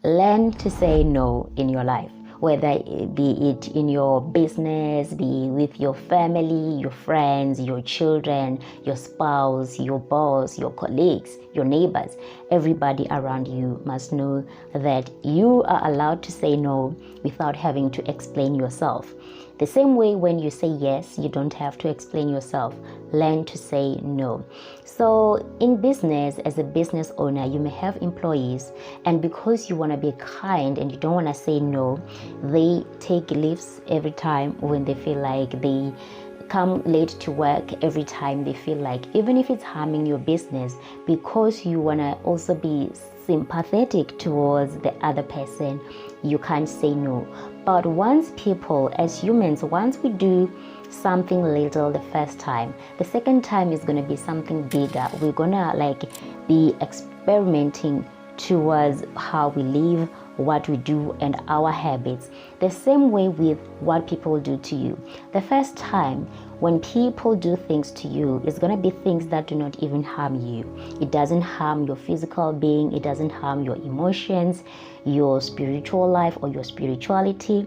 Learn to say no in your life, whether it be it in your business, be with your family, your friends, your children, your spouse, your boss, your colleagues, your neighbors. Everybody around you must know that you are allowed to say no without having to explain yourself. The same way when you say yes, you don't have to explain yourself. Learn to say no. So in business, as a business owner, you may have employees, and because you want to be kind and you don't want to say no, they take leaves every time when they feel like, they come late to work every time they feel like, even if it's harming your business, because you want to also be sympathetic towards the other person, you can't say no. But once people, as humans, once we do something little the first time, the second time is going to be something bigger. We're going to be experimenting towards how we live, what we do, and our habits. The same way with what people do to you. The first time when people do things to you, it's going to be things that do not even harm you. It doesn't harm your physical being, it doesn't harm your emotions, your spiritual life, or your spirituality.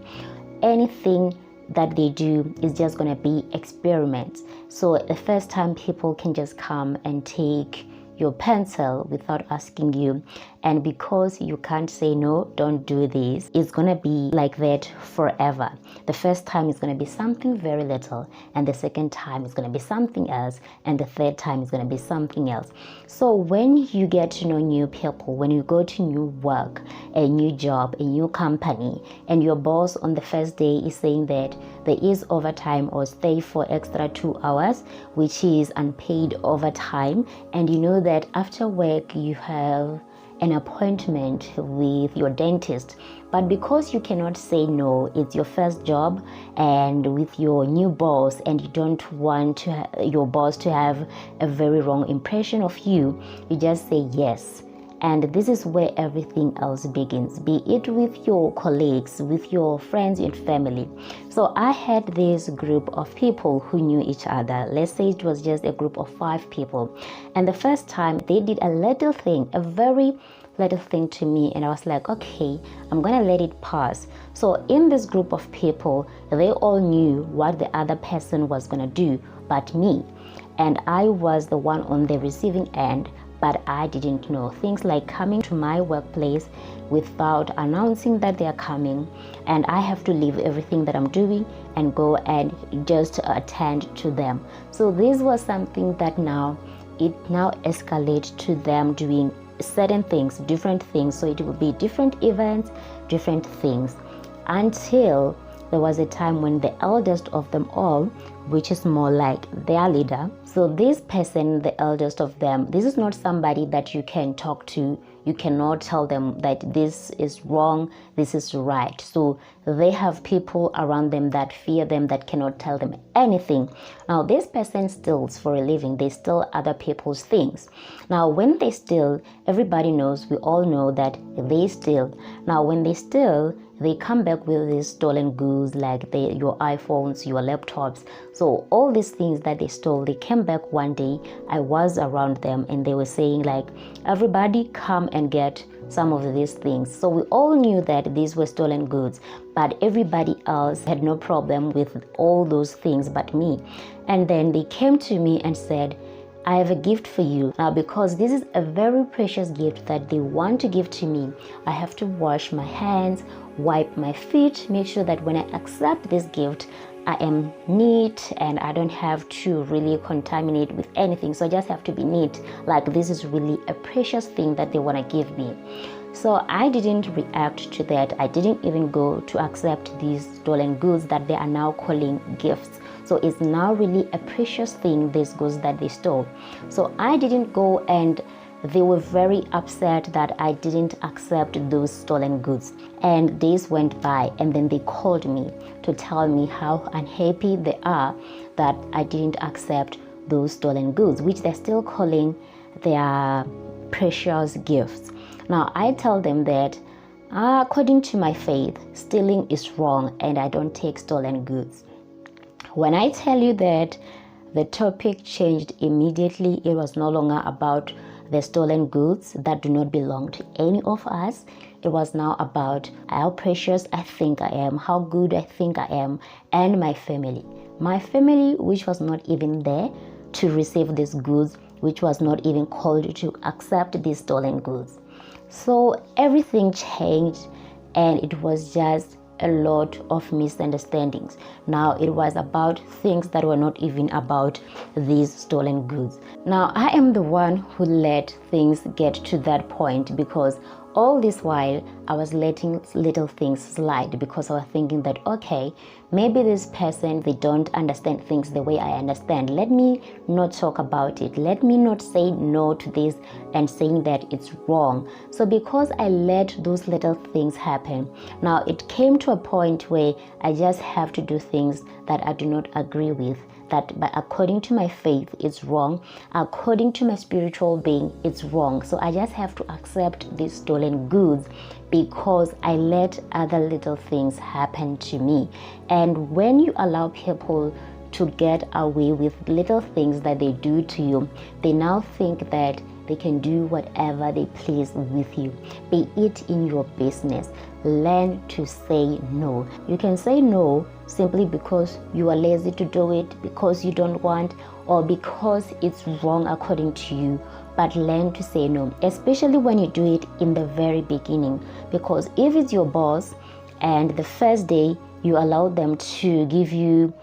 Anything that they do is just going to be experiments. So the first time people can just come and take your pencil without asking you, and because you can't say no, don't do this, it's gonna be like that forever. The first time is gonna be something very little, and the second time is gonna be something else, and the third time is gonna be something else. So when you get to know new people, when you go to new work, a new job, a new company, and your boss on the first day is saying that there is overtime or stay for extra 2 hours, which is unpaid overtime, and you know that after work you have an appointment with your dentist, but because you cannot say no, it's your first job and with your new boss, and you don't want your boss to have a very wrong impression of you, you just say yes. And this is where everything else begins, be it with your colleagues, with your friends and family. So I had this group of people who knew each other. Let's say it was just a group of 5 people. And the first time they did a little thing, a very little thing to me, and I was like, okay, I'm gonna let it pass. So in this group of people, they all knew what the other person was gonna do but me. And I was the one on the receiving end, but I didn't know. Things like coming to my workplace without announcing that they are coming, and I have to leave everything that I'm doing and go and just attend to them. So this was something that now escalates to them doing certain things, different things. So it would be different events, different things, until there was a time when the eldest of them all, which is more like their leader. So this person, the eldest of them, this is not somebody that you can talk to. You cannot tell them that this is wrong, this is right. So they have people around them that fear them, that cannot tell them anything. Now this person steals for a living. They steal other people's things. Now when they steal, everybody knows, we all know that they steal. Now when they steal, they come back with these stolen goods like your iPhones, your laptops. So all these things that they stole, they came back one day. I was around them and they were saying like, everybody come and get some of these things. So we all knew that these were stolen goods, but everybody else had no problem with all those things but me. And then they came to me and said, I have a gift for you. Now, because this is a very precious gift that they want to give to me, I have to wash my hands, wipe my feet, make sure that when I accept this gift, I am neat and I don't have to really contaminate with anything. So I just have to be neat. Like, this is really a precious thing that they want to give me. So I didn't react to that. I didn't even go to accept these stolen goods that they are now calling gifts. So it's now really a precious thing, these goods that they stole. So I didn't go, and they were very upset that I didn't accept those stolen goods. And days went by, and then they called me to tell me how unhappy they are that I didn't accept those stolen goods, which they're still calling their precious gifts. Now I tell them that according to my faith, stealing is wrong and I don't take stolen goods. When I tell you that the topic changed immediately, it was no longer about the stolen goods that do not belong to any of us. It was now about how precious I think I am, how good I think I am, and my family. My family, which was not even there to receive these goods, which was not even called to accept these stolen goods. So everything changed, and it was just a lot of misunderstandings. Now it was about things that were not even about these stolen goods. Now I am the one who let things get to that point, because all this while I was letting little things slide, because I was thinking that, okay, maybe this person, they don't understand things the way I understand. Let me not talk about it. Let me not say no to this and saying that it's wrong. So because I let those little things happen, now it came to a point where I just have to do things that I do not agree with, that but according to my faith it's wrong, according to my spiritual being it's wrong. So I just have to accept these stolen goods because I let other little things happen to me. And when you allow people to get away with little things that they do to you, they now think that they can do whatever they please with you, be it in your business. Learn to say no. You can say no simply because you are lazy to do it, because you don't want, or because it's wrong according to you. But learn to say no, especially when you do it in the very beginning. Because if it's your boss and the first day you allow them to give you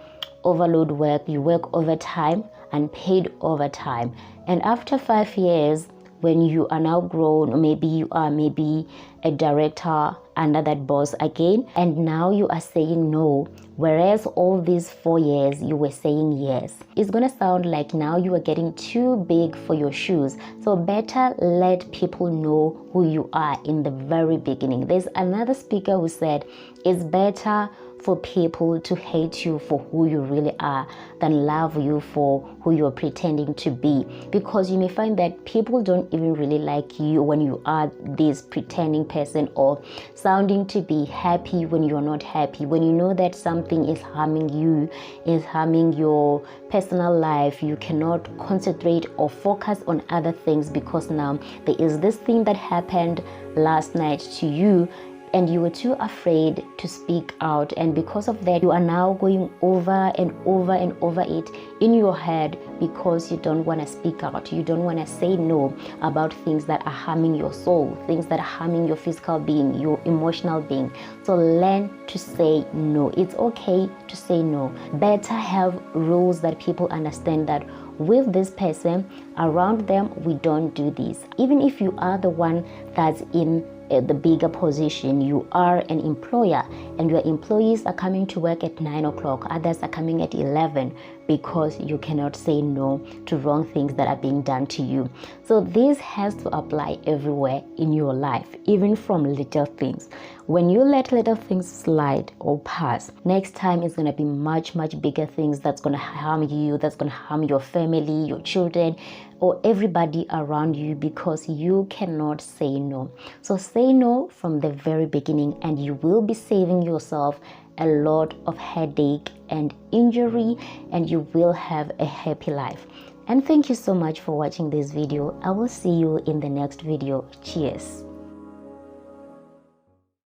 overload work, you work overtime and paid overtime, and after 5 years, when you are now grown, or maybe you are a director under that boss again, and now you are saying no, whereas all these 4 years you were saying yes, it's gonna sound like now you are getting too big for your shoes. So better let people know who you are in the very beginning. There's another speaker who said it's better for people to hate you for who you really are than love you for who you're pretending to be, because you may find that people don't even really like you when you are this pretending person, or sounding to be happy when you're not happy. When you know that something is harming you, is harming your personal life, you cannot concentrate or focus on other things, because now there is this thing that happened last night to you and you were too afraid to speak out, and because of that you are now going over and over and over it in your head, because you don't want to speak out, you don't want to say no about things that are harming your soul, things that are harming your physical being, your emotional being. So learn to say no. It's okay to say no. Better have rules that people understand that with this person around them, we don't do this. Even if you are the one that's in the bigger position, you are an employer and your employees are coming to work at 9 o'clock, others are coming at 11, because you cannot say no to wrong things that are being done to you. So this has to apply everywhere in your life, even from little things. When you let little things slide or pass, next time it's going to be much bigger things that's going to harm you, that's going to harm your family, your children, or everybody around you, because you cannot say no. So say no from the very beginning, and you will be saving yourself a lot of headache and injury, and you will have a happy life. And thank you so much for watching this video. I will see you in the next video. Cheers.